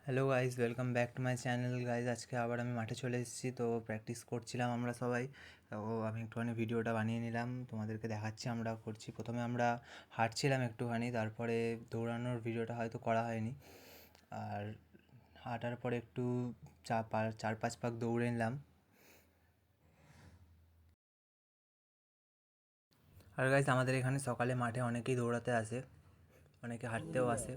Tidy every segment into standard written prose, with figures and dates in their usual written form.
Hello guys, welcome back to my channel guys. আজকে আবার আমি মাঠে চলে এসেছি। তো প্র্যাকটিস করছিলাম আমরা সবাই। তো আমি একটুখানি ভিডিওটা বানিয়ে নিলাম, তোমাদেরকে দেখাচ্ছি আমরা করছি। প্রথমে আমরা হাঁটছিলাম একটুখানি, তারপরে দৌড়ানোর ভিডিওটা হয়তো করা হয়নি। আর হাঁটার পরে একটু 4-5 পাক দৌড়ে নিলাম। আর গাইজ, আমাদের এখানে সকালে মাঠে অনেকেই দৌড়াতে আসে, অনেকে হাঁটতেও আসে।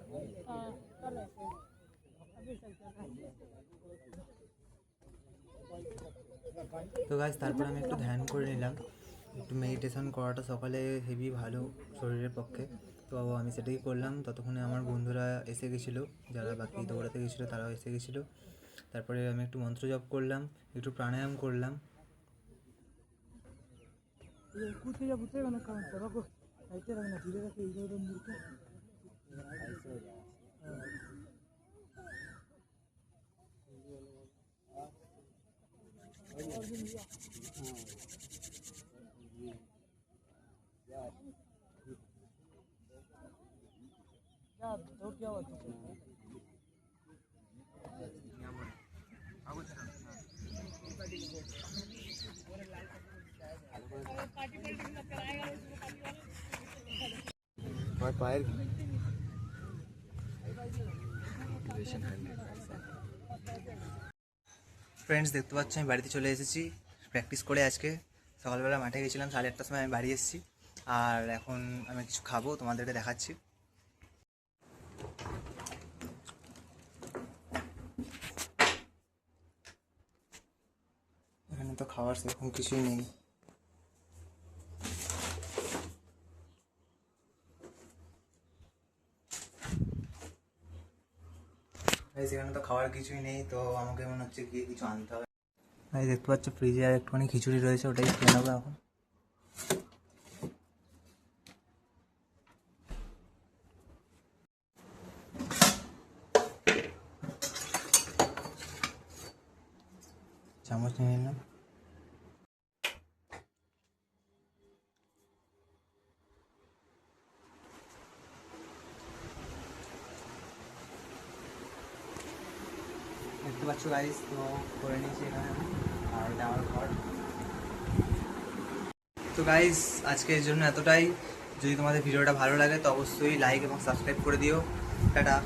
তো গাইজ, তারপর আমি একটু ধ্যান করে নিলাম। একটু মেডিটেশন করাটা সকালে হেভি ভালো শরীরের পক্ষে। তো আমি সেটাই করলাম। ততক্ষণে আমার বন্ধুরা এসে গেছিলো, যারা বাকি দৌড়াতে গেছিলো তারাও এসে গেছিলো। তারপরে আমি একটু মন্ত্র জপ করলাম, একটু প্রাণায়াম করলাম। পায়ের ফ্রেন্ডস, দেখতে পাচ্ছ আমি বাড়িতে চলে এসেছি প্র্যাকটিস করে। আজকে সকালবেলা মাঠে গেছিলাম, 8:30টার সময় আমি বাড়ি এসেছি। আর এখন আমি কিছু খাবো, তোমাদেরকে দেখাচ্ছি। এখানে তো খাওয়ার সেরকম কিছুই নেই। সেখানে তো খাওয়ার কিছুই নেই, তো আমাকে মনে হচ্ছে গিয়ে কিছু আনতে হবে। দেখতে পাচ্ছ ফ্রিজে আর একটুখানি খিচুড়ি রয়েছে, ওটাই খেয়ে নেবো এখন। চামচ নিয়ে নিলাম। দেখতে পাচ্ছ গাইস, তো করে নিয়েছি এখানে আর এটা আমার ঘর। তো গাইস, আজকের জন্য এতটাই। যদি তোমাদের ভিডিওটা ভালো লাগে তো অবশ্যই লাইক এবং সাবস্ক্রাইব করে দিও। টাটা।